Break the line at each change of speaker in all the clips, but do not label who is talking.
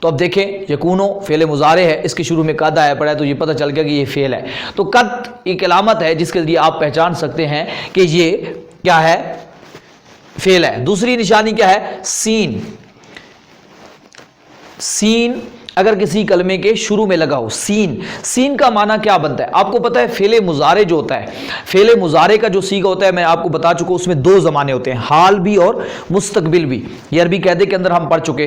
تو اب دیکھیں یکونو فعل مضارع ہے، اس کے شروع میں قد آیا پڑا ہے، تو یہ پتہ چل گیا کہ یہ فعل ہے. تو قد ایک علامت ہے جس کے ذریعے آپ پہچان سکتے ہیں کہ یہ کیا ہے، فعل ہے. دوسری نشانی کیا ہے، سین. سین اگر کسی کلمے کے شروع میں لگا ہو، سین کا معنی کیا بنتا ہے؟ آپ کو پتہ ہے فعل مضارع جو ہوتا ہے، فعل مضارع کا جو صیغہ ہوتا ہے میں آپ کو بتا چکا ہوں، اس میں دو زمانے ہوتے ہیں، حال بھی اور مستقبل بھی. یہ عربی قاعدے کے اندر ہم پڑھ چکے.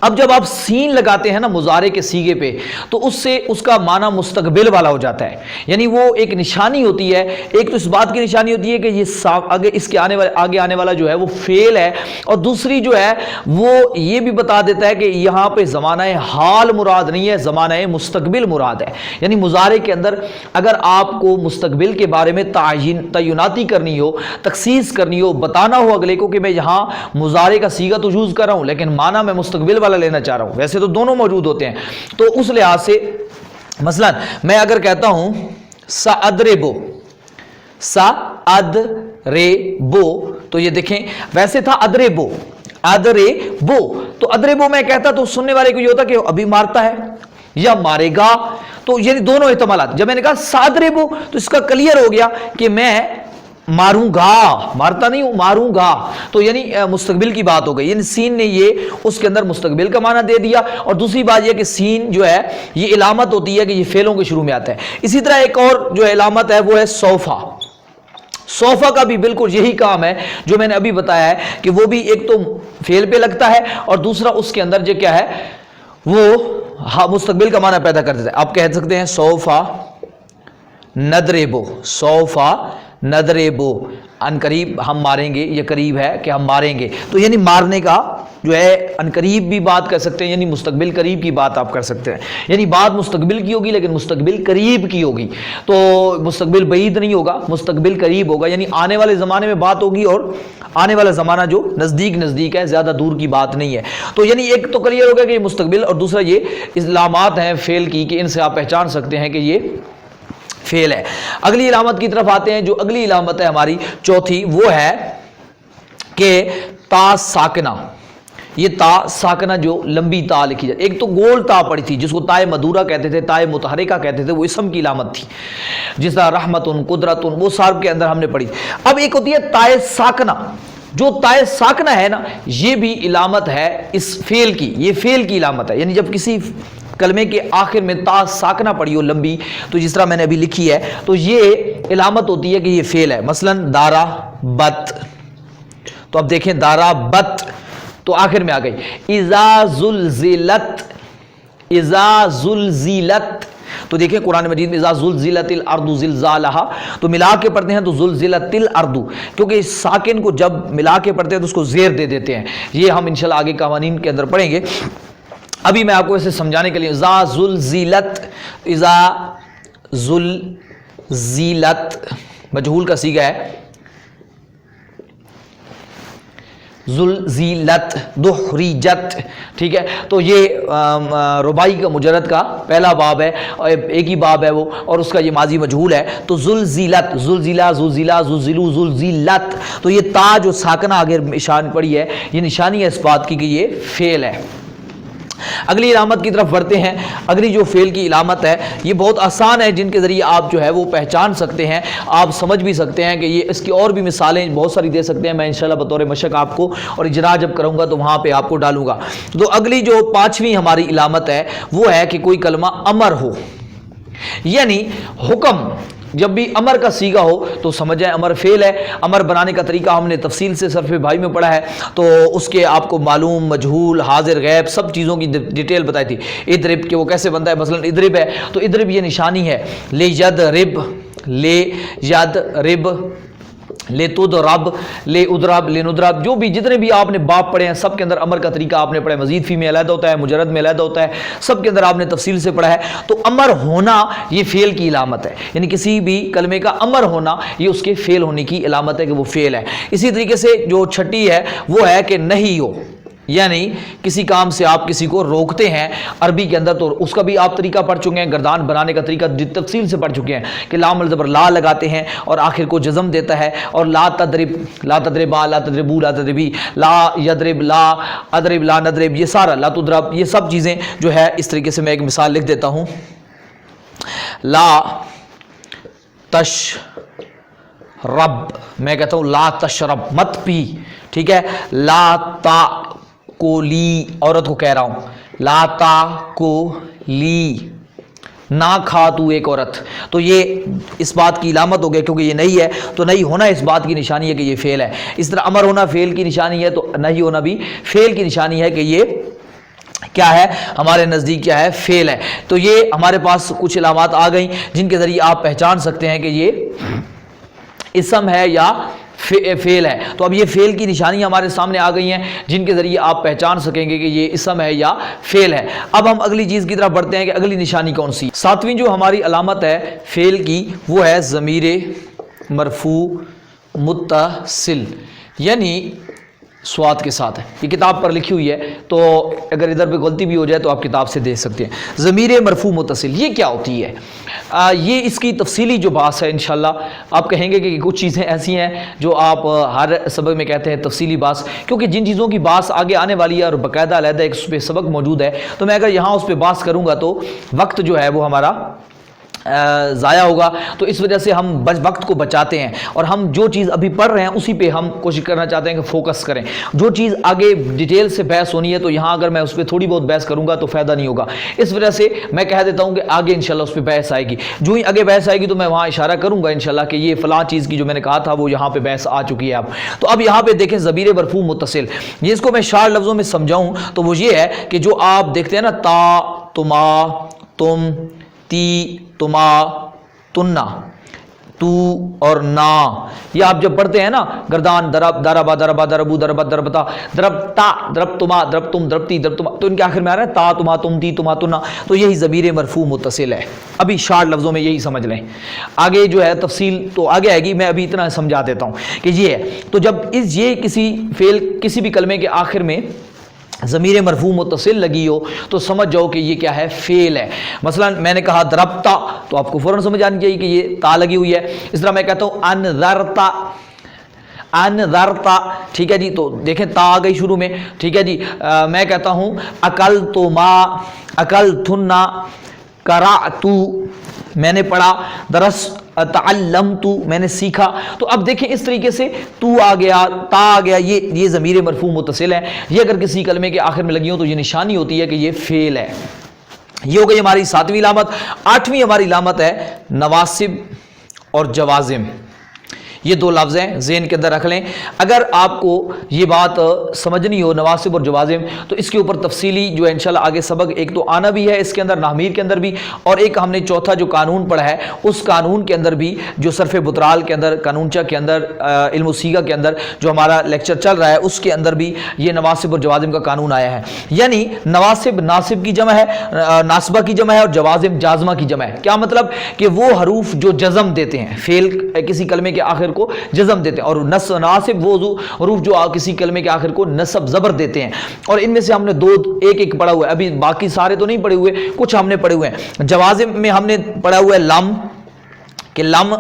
اب جب آپ سین لگاتے ہیں نا مضارع کے صیغے پہ، تو اس سے اس کا معنی مستقبل والا ہو جاتا ہے. یعنی وہ ایک نشانی ہوتی ہے. ایک تو اس بات کی نشانی ہوتی ہے کہ یہ آگے اس کے آگے آنے والا جو ہے وہ فعل ہے، اور دوسری جو ہے وہ یہ بھی بتا دیتا ہے کہ یہاں پہ زمانہ حال مراد نہیں ہے، زمانہ مستقبل مراد ہے. یعنی مضارع کے اندر اگر آپ کو مستقبل کے بارے میں تعیناتی کرنی ہو، تخصیص کرنی ہو، بتانا ہو اگلے کو کہ میں یہاں مضارع کا صیغہ تو یوز کر رہا ہوں لیکن معنی میں مستقبل والا لینا چاہ رہا ہوں، ویسے تو دونوں موجود ہوتے ہیں. تو اس لحاظ سے مثلا میں اگر کہتا ہوں سأضربو، سأضربو، تو یہ دیکھیں ویسے تھا ادربو، تو ادربو میں کہتا تو سننے والے کو یہ ہوتا کہ ابھی مارتا ہے یا مارے گا. تو یعنی دونوں احتمالات. جب میں نے کہا سأضربو تو اس کا کلیئر ہو گیا کہ میں ماروں گا، مارتا نہیں ہوں، ماروں گا. تو یعنی مستقبل کی بات ہو گئی. یعنی سین نے یہ اس کے اندر مستقبل کا معنی دے دیا. اور دوسری بات یہ کہ سین جو ہے یہ علامت ہوتی ہے کہ یہ فعلوں کے شروع میں آتا ہے. اسی طرح ایک اور جو علامت ہے وہ ہے سوفا. سوفا کا بھی بالکل یہی کام ہے جو میں نے ابھی بتایا ہے کہ وہ بھی ایک تو فعل پہ لگتا ہے اور دوسرا اس کے اندر جو کیا ہے وہ مستقبل کا معنی پیدا کر دیتا ہے. آپ کہہ سکتے ہیں سوفا نضربو، سوفا نضربو، ان قریب ہم ماریں گے، یہ قریب ہے کہ ہم ماریں گے. تو یعنی مارنے کا جو ہے ان قریب بھی بات کر سکتے ہیں، یعنی مستقبل قریب کی بات آپ کر سکتے ہیں. یعنی بات مستقبل کی ہوگی لیکن مستقبل قریب کی ہوگی. تو مستقبل بعید نہیں ہوگا، مستقبل قریب ہوگا. یعنی آنے والے زمانے میں بات ہوگی اور آنے والا زمانہ جو نزدیک ہے، زیادہ دور کی بات نہیں ہے. تو یعنی ایک تو کلیئر ہوگا کہ یہ مستقبل، اور دوسرا یہ علامات ہیں فعل کی کہ ان سے آپ پہچان سکتے ہیں کہ یہ فعل ہے. اگلی علامت کی طرف آتے ہیں. جو اگلی علامت ہے ہماری چوتھی وہ ہے کہ تا ساکنہ. یہ تا ساکنہ جو لمبی تا لکھی جائے، ایک تو گول تا پڑی تھی جس کو تائے مدورہ کہتے تھے، تائے متحرکہ کہتے تھے، وہ اسم کی علامت تھی. جس طرح رحمتن، قدرتن، وہ صرف کے اندر ہم نے پڑھی. اب ایک ہوتی ہے تائے ساکنہ. جو تائے ساکنہ ہے نا یہ بھی علامت ہے اس فعل کی، یہ فعل کی علامت ہے. یعنی جب کسی کلمے کے آخر میں تا ساکنہ پڑی ہو لمبی، تو جس طرح میں نے ابھی لکھی ہے، تو یہ علامت ہوتی ہے کہ یہ فعل ہے. مثلا دارا بت، تو اب دیکھیں دارا بت تو آخر میں آ گئی. اذا زلزلت، اذا زلزلت، تو دیکھیں قرآن مجید میں اذا زلزلت الارض زلزالہا، تو ملا کے پڑھتے ہیں تو زلزلت الارض، کیونکہ اس ساکن کو جب ملا کے پڑھتے ہیں تو اس کو زیر دے دیتے ہیں. یہ ہم انشاءاللہ آگے قوانین کے اندر پڑھیں گے. ابھی میں آپ کو اسے سمجھانے کے لیے اذا زلزلت، اذا زلزلت مجہول کا صیغہ ہے، زلزلت، دحرجت، ٹھیک ہے. تو یہ رباعی کا مجرد کا پہلا باب ہے، ایک ہی باب ہے وہ، اور اس کا یہ ماضی مجہول ہے. تو زلزلت، زلزلہ، زلزلہ، زلزلو، زلزلت، تو یہ تا جو ساکنہ آگے نشان پڑی ہے یہ نشانی ہے اس بات کی کہ یہ فعل ہے. اگلی علامت کی طرف بڑھتے ہیں. اگلی جو فعل کی علامت ہے یہ بہت آسان ہے، جن کے ذریعے آپ جو ہے وہ پہچان سکتے ہیں، آپ سمجھ بھی سکتے ہیں کہ یہ اس کی اور بھی مثالیں بہت ساری دے سکتے ہیں. میں انشاءاللہ بطور مشق آپ کو اور اجرا جب کروں گا تو وہاں پہ آپ کو ڈالوں گا. تو اگلی جو پانچویں ہماری علامت ہے وہ ہے کہ کوئی کلمہ امر ہو، یعنی حکم. جب بھی امر کا صیغہ ہو تو سمجھ جائیں امر فعل ہے. امر بنانے کا طریقہ ہم نے تفصیل سے صرف بھائی میں پڑھا ہے، تو اس کے آپ کو معلوم، مجہول، حاضر، غیب سب چیزوں کی ڈیٹیل بتائی تھی. ادرب کہ وہ کیسے بنتا ہے، مثلا ادرب ہے تو ادرب یہ نشانی ہے. لے ید رب، لے ید رب، لے تدرب، لے ادرب، لے ندرب، جو بھی جتنے بھی آپ نے باب پڑھے ہیں سب کے اندر امر کا طریقہ آپ نے پڑھا ہے. مزید فی میں علیحدہ ہوتا ہے، مجرد میں علیحدہ ہوتا ہے، سب کے اندر آپ نے تفصیل سے پڑھا ہے. تو امر ہونا یہ فعل کی علامت ہے، یعنی کسی بھی کلمے کا امر ہونا یہ اس کے فعل ہونے کی علامت ہے کہ وہ فعل ہے. اسی طریقے سے جو چھٹی ہے وہ ہے کہ نہیں ہو، یعنی کسی کام سے آپ کسی کو روکتے ہیں عربی کے اندر، تو اس کا بھی آپ طریقہ پڑھ چکے ہیں، گردان بنانے کا طریقہ تفصیل سے پڑھ چکے ہیں کہ لام الزبر لا لگاتے ہیں اور آخر کو جزم دیتا ہے، اور لا تضرب، لا تضربا، لا تضربو، لا تضربی، لا یضرب، لا اضرب، لا نضرب، یہ سارا لا تضرب، یہ سب چیزیں جو ہے اس طریقے سے میں ایک مثال لکھ دیتا ہوں، لا تشرب، میں کہتا ہوں لا تشرب، مت پی، ٹھیک ہے، لا تاکلی، عورت کو کہہ رہا ہوں، لا تاکلی، نہ کھا تو ایک عورت، تو یہ اس بات کی علامت ہو گیا، کیونکہ یہ نہیں ہے تو نہیں ہونا اس بات کی نشانی ہے کہ یہ فعل ہے، اس طرح امر ہونا فعل کی نشانی ہے تو نہیں ہونا بھی فعل کی نشانی ہے کہ یہ کیا ہے، ہمارے نزدیک کیا ہے، فعل ہے۔ تو یہ ہمارے پاس کچھ علامات آ گئیں جن کے ذریعے آپ پہچان سکتے ہیں کہ یہ اسم ہے یا فعل ہے۔ تو اب یہ فعل کی نشانیاں ہمارے سامنے آ گئی ہیں جن کے ذریعے آپ پہچان سکیں گے کہ یہ اسم ہے یا فعل ہے۔ اب ہم اگلی چیز کی طرف بڑھتے ہیں کہ اگلی نشانی کون سی۔ ساتویں جو ہماری علامت ہے فعل کی وہ ہے ضمیر مرفوع متصل، یعنی سواد کے ساتھ ہے، یہ کتاب پر لکھی ہوئی ہے تو اگر ادھر پہ غلطی بھی ہو جائے تو آپ کتاب سے دیکھ سکتے ہیں۔ ضمیر مرفوع متصل یہ کیا ہوتی ہے؟ یہ اس کی تفصیلی جو بحث ہے انشاءاللہ آپ کہیں گے کہ کچھ چیزیں ایسی ہیں جو آپ ہر سبق میں کہتے ہیں تفصیلی بحث، کیونکہ جن چیزوں کی بحث آگے آنے والی ہے اور باقاعدہ علیحدہ ایک اس پہ سبق موجود ہے، تو میں اگر یہاں اس پہ بحث کروں گا تو وقت جو ہے وہ ہمارا ضائع ہوگا، تو اس وجہ سے ہم وقت کو بچاتے ہیں اور ہم جو چیز ابھی پڑھ رہے ہیں اسی پہ ہم کوشش کرنا چاہتے ہیں کہ فوکس کریں۔ جو چیز آگے ڈیٹیل سے بحث ہونی ہے تو یہاں اگر میں اس پہ تھوڑی بہت بحث کروں گا تو فائدہ نہیں ہوگا، اس وجہ سے میں کہہ دیتا ہوں کہ آگے انشاءاللہ اس پہ بحث آئے گی، جو ہی آگے بحث آئے گی تو میں وہاں اشارہ کروں گا انشاءاللہ کہ یہ فلاں چیز کی جو میں نے کہا تھا وہ یہاں پہ بحث آ چکی ہے اب۔ تو اب یہاں پہ دیکھیں ضمیر مرفوع متصل، یہ اس کو میں شارٹ لفظوں میں سمجھاؤں تو وہ یہ ہے کہ جو آپ دیکھتے ہیں نا تا، تما، تم، تی، تما، تننا، تو اور نا، یہ آپ جب پڑھتے ہیں نا گردان درب، دربا، دربا، دربو، دربت، دربتا، دربتا، دربتما، دربتم، دربتی، دربتما، تو ان کے آخر میں آ رہا ہے تا، تما، تم، تی، تما، تننا، تو یہی ضمیر مرفوع متصل ہے۔ ابھی شارٹ لفظوں میں یہی سمجھ لیں، آگے جو ہے تفصیل تو آگے آئے گی، میں ابھی اتنا سمجھا دیتا ہوں کہ یہ ہے۔ تو جب یہ کسی فعل کسی بھی کلمے کے آخر میں ضمیر مرفوع متصل لگی ہو تو سمجھ جاؤ کہ یہ کیا ہے، فعل ہے۔ مثلا میں نے کہا دربتا تو آپ کو فوراً سمجھ آنی چاہیے کہ یہ تا لگی ہوئی ہے۔ اس طرح میں کہتا ہوں انذرتا، انذرتا، ٹھیک ہے جی، تو دیکھیں تا آ گئی شروع میں، ٹھیک ہے جی۔ میں کہتا ہوں اکلتما، اکلتنا، قرأتو، میں نے پڑھا، درس، تعلمت، میں نے سیکھا۔ تو اب دیکھیں اس طریقے سے تو آ گیا، تا آ گیا، یہ ضمیر مرفوع متصل ہے، یہ اگر کسی کلمے کے آخر میں لگی ہو تو یہ نشانی ہوتی ہے کہ یہ فعل ہے۔ یہ ہو گئی ہماری ساتویں علامت۔ آٹھویں ہماری علامت ہے نواسب اور جوازم، یہ دو لفظ ہیں، ذہن کے اندر رکھ لیں۔ اگر آپ کو یہ بات سمجھنی ہو نواسب اور جوازم تو اس کے اوپر تفصیلی جو ہے انشاءاللہ آگے سبق ایک تو آنا بھی ہے اس کے اندر، نحمیر کے اندر بھی، اور ایک ہم نے چوتھا جو قانون پڑھا ہے اس قانون کے اندر بھی، جو صرف بطرال کے اندر، قانونچہ کے اندر، علم الصیغہ کے اندر جو ہمارا لیکچر چل رہا ہے اس کے اندر بھی یہ نواسب اور جوازم کا قانون آیا ہے۔ یعنی نواسب ناصب کی جمع ہے، ناصبہ کی جمع ہے، اور جوازم جازمہ کی جمع ہے۔ کیا مطلب؟ کہ وہ حروف جو جزم دیتے ہیں، فعل کسی کلمے کے آخر کو جزم دیتے ہیں، اور ناصب وہ حروف جو کسی کلمے کے آخر کو نصب زبر دیتے ہیں، اور ان میں سے ہم نے ایک پڑھا ہوا ہے، ابھی باقی سارے تو نہیں پڑھے ہوئے، کچھ ہم نے پڑھے ہوئے ہیں۔ جوازم میں ہم نے پڑھا ہوا ہے لم، کہ لم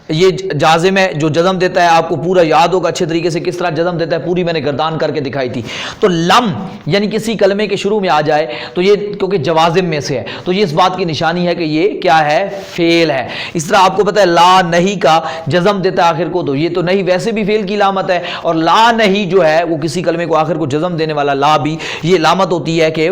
یہ جازم ہے جو جزم دیتا ہے، آپ کو پورا یاد ہوگا اچھے طریقے سے کس طرح جزم دیتا ہے، پوری میں نے گردان کر کے دکھائی تھی۔ تو لم یعنی کسی کلمے کے شروع میں آ جائے تو یہ کیونکہ جوازم میں سے ہے تو یہ اس بات کی نشانی ہے کہ یہ کیا ہے، فعل ہے۔ اس طرح آپ کو پتہ ہے لا نہیں کا جزم دیتا ہے آخر کو، تو یہ تو نہیں ویسے بھی فعل کی علامت ہے، اور لا نہیں جو ہے وہ کسی کلمے کو آخر کو جزم دینے والا لا بھی یہ علامت ہوتی ہے کہ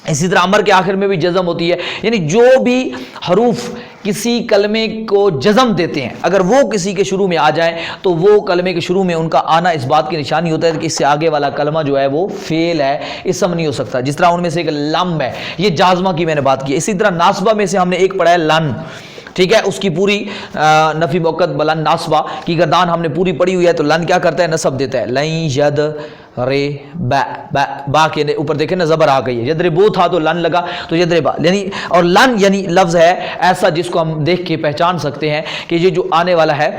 اسی طرح امر کے آخر میں بھی جزم ہوتی ہے۔ یعنی جو بھی حروف کسی کلمے کو جزم دیتے ہیں اگر وہ کسی کے شروع میں آ جائیں تو وہ کلمے کے شروع میں ان کا آنا اس بات کی نشانی ہوتا ہے کہ اس سے آگے والا کلمہ جو ہے وہ فعل ہے، اسم نہیں ہو سکتا۔ جس طرح ان میں سے ایک لم ہے، یہ جازمہ کی میں نے بات کی۔ اسی طرح ناصبہ میں سے ہم نے ایک پڑھا ہے لن، ٹھیک ہے، اس کی پوری نفی موقت بلن ناصبہ کی گردان ہم نے پوری پڑھی ہوئی ہے۔ تو لن کیا کرتا ہے، نصب دیتا ہے، لن ید رے با کے اوپر دیکھیں نا زبر آ گئی ہے، یدربو تھا تو لن لگا تو یدربا، یعنی اور لن یعنی لفظ ہے ایسا جس کو ہم دیکھ کے پہچان سکتے ہیں کہ یہ جو آنے والا ہے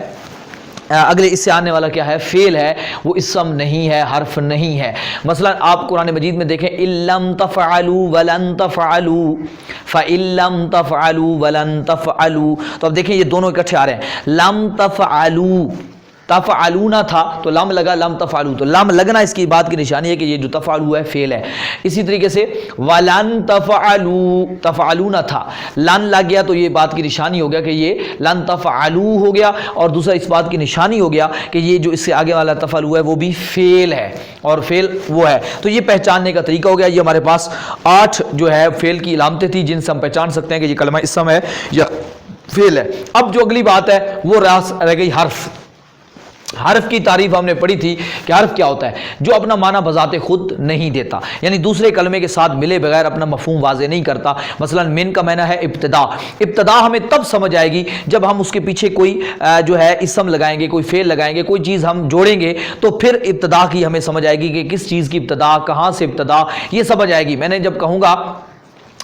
اگلے اس سے آنے والا کیا ہے؟ فعل ہے، وہ اسم نہیں ہے، حرف نہیں ہے۔ مثلا آپ قرآن مجید میں دیکھیں اِلَّمْ تَفْعَلُوا وَلَن تَفْعَلُوا فَإِلَّمْ تَفْعَلُوا وَلَن تَفْعَلُوا، تو اب دیکھیں یہ دونوں اکٹھے آ رہے ہیں، لم تفعلوا، تفعلون تھا تو لم لگا، لم تفعلوا، تو لم لگنا اس کی بات کی نشانی ہے کہ یہ جو تفعلوا ہے فعل ہے۔ اسی طریقے سے ولن تفعلوا، تفعلون تھا، لن لگ گیا تو یہ بات کی نشانی ہو گیا کہ یہ لن تفعلوا ہو گیا، اور دوسرا اس بات کی نشانی ہو گیا کہ یہ جو اس سے آگے والا تفعلوا ہے وہ بھی فعل ہے، اور فعل وہ ہے۔ تو یہ پہچاننے کا طریقہ ہو گیا۔ یہ ہمارے پاس 8 جو ہے فعل کی علامتیں تھیں جن سے ہم پہچان سکتے ہیں کہ یہ کلمہ اسم ہے یا فعل ہے۔ اب جو اگلی بات ہے وہ رہ گئی حرف۔ حرف کی تعریف ہم نے پڑھی تھی کہ حرف کیا ہوتا ہے؟ جو اپنا معنی بذات خود نہیں دیتا، یعنی دوسرے کلمے کے ساتھ ملے بغیر اپنا مفہوم واضح نہیں کرتا۔ مثلا من کا معنی ہے ابتدا، ابتدا ہمیں تب سمجھ آئے گی جب ہم اس کے پیچھے کوئی جو ہے اسم لگائیں گے، کوئی فعل لگائیں گے، کوئی چیز ہم جوڑیں گے، تو پھر ابتدا کی ہمیں سمجھ آئے گی کہ کس چیز کی ابتدا، کہاں سے ابتدا، یہ سمجھ آئے گی۔ میں نے جب کہوں گا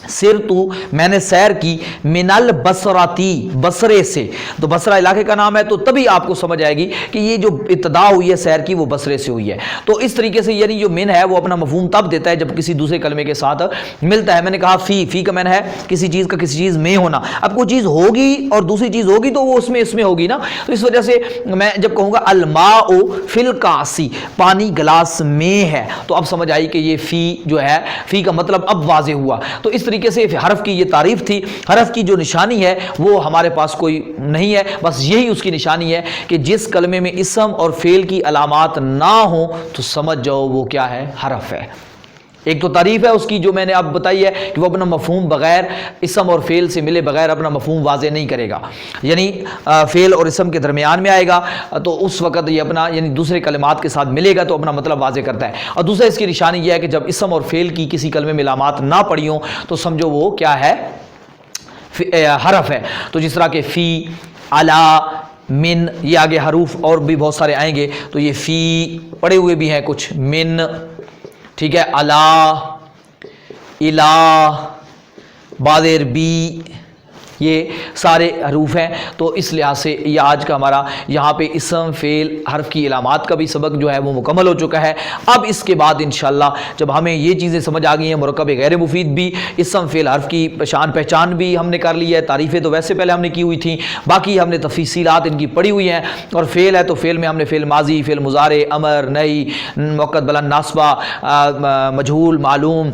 سیر تو، میں نے سیر کی، من البصراتی، بصرے سے، تو بصرہ علاقے کا نام ہے، تو تبھی آپ کو سمجھ آئے گی کہ یہ جو ابتدا ہوئی ہے سیر کی وہ بصرے سے ہوئی ہے۔ تو اس طریقے سے یعنی جو من ہے وہ اپنا مفہوم تب دیتا ہے جب کسی دوسرے کلمے کے ساتھ ملتا ہے۔ میں نے کہا فی کا معنی ہے کسی چیز کا کسی چیز میں ہونا۔ اب کوئی چیز ہوگی اور دوسری چیز ہوگی تو وہ اس میں ہوگی نا، تو اس وجہ سے میں جب کہوں گا الماء فی الکاسی، پانی گلاس میں ہے، تو اب سمجھ آئی کہ یہ فی جو ہے، فی کا مطلب اب واضح ہوا۔ تو اس طریقے سے حرف کی یہ تعریف تھی۔ حرف کی جو نشانی ہے وہ ہمارے پاس کوئی نہیں ہے، بس یہی اس کی نشانی ہے کہ جس کلمے میں اسم اور فعل کی علامات نہ ہوں تو سمجھ جاؤ وہ کیا ہے؟ حرف ہے۔ ایک تو تعریف ہے اس کی جو میں نے آپ بتائی ہے کہ وہ اپنا مفہوم بغیر اسم اور فعل سے ملے بغیر اپنا مفہوم واضح نہیں کرے گا، یعنی فعل اور اسم کے درمیان میں آئے گا تو اس وقت یہ اپنا یعنی دوسرے کلمات کے ساتھ ملے گا تو اپنا مطلب واضح کرتا ہے۔ اور دوسرا اس کی نشانی یہ ہے کہ جب اسم اور فعل کی کسی کلمے میں علامات نہ پڑی ہوں تو سمجھو وہ کیا ہے؟ حرف ہے۔ تو جس طرح کہ فی، علا، من، یہ آگے حروف اور بھی بہت سارے آئیں گے، تو یہ فی پڑے ہوئے بھی ہیں کچھ، من، ٹھیک ہے، علا، الہ، بعض عربی، یہ سارے حروف ہیں۔ تو اس لحاظ سے یہ آج کا ہمارا یہاں پہ اسم، فعل، حرف کی علامات کا بھی سبق جو ہے وہ مکمل ہو چکا ہے۔ اب اس کے بعد انشاءاللہ جب ہمیں یہ چیزیں سمجھ آ گئی ہیں، مرکب غیر مفید بھی، اسم، فعل، حرف کی پہچان بھی ہم نے کر لی ہے، تعریفیں تو ویسے پہلے ہم نے کی ہوئی تھیں، باقی ہم نے تفصیلات ان کی پڑھی ہوئی ہیں۔ اور فعل ہے تو فعل میں ہم نے فعل ماضی، فعل مضارع، امر، نہی، موقت، بلند، ناصبہ، مجہول، معلوم،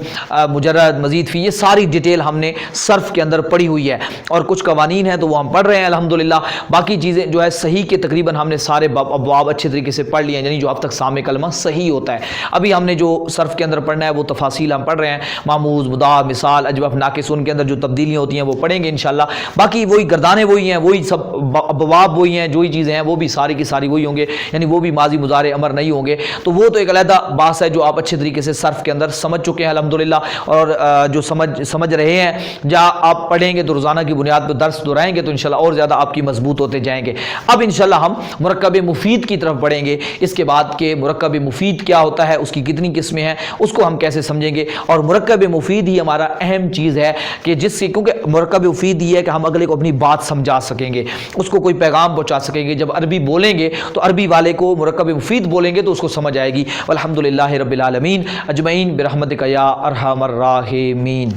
مجرد، مزید فی، یہ ساری ڈیٹیل ہم نے صرف کے اندر پڑھی ہوئی ہے، اور کچھ قوانین ہیں تو وہ ہم پڑھ رہے ہیں الحمدللہ۔ باقی چیزیں جو ہے صحیح کے تقریباً ہم نے سارے ابواب اچھے طریقے سے پڑھ لیے ہیں، یعنی جو اب تک سامع کلمہ صحیح ہوتا ہے۔ ابھی ہم نے جو صرف کے اندر پڑھنا ہے وہ تفاصیل ہم پڑھ رہے ہیں، معموز، مضاف، مثال، اجوف، ناقص، ان کے اندر جو تبدیلیاں ہوتی ہیں وہ پڑھیں گے انشاءاللہ۔ باقی وہی گردانیں وہی ہیں، وہی سب ابواب وہی ہیں، جو ہی چیزیں ہیں وہ بھی ساری کی ساری وہی ہوں گے، یعنی وہ بھی ماضی، مضارع، امر نہیں ہوں گے۔ تو وہ تو ایک علیحدہ بات ہے جو آپ اچھے طریقے سے صرف کے اندر سمجھ چکے ہیں الحمدللہ، اور جو سمجھ رہے ہیں، جہاں آپ پڑھیں گے تو روزانہ کی بنیاد پہ درس دہرائیں گے تو انشاءاللہ اور زیادہ آپ کی مضبوط ہوتے جائیں گے۔ اب انشاءاللہ ہم مرکب مفید کی طرف بڑھیں گے، اس کے بعد کہ مرکب مفید کیا ہوتا ہے، اس کی کتنی قسمیں ہیں، اس کو ہم کیسے سمجھیں گے۔ اور مرکب مفید ہی ہمارا اہم چیز ہے کہ جس سے، کیونکہ مرکب مفید یہ ہے کہ ہم اگلے کو اپنی بات سمجھا سکیں گے، اس کو کوئی پیغام پہنچا سکیں گے۔ جب عربی بولیں گے تو عربی والے کو مرکب مفید بولیں گے تو اس کو سمجھ آئے گی۔ والحمدللہ رب العالمین اجمعین برحمتک یا ارحم الراحمین۔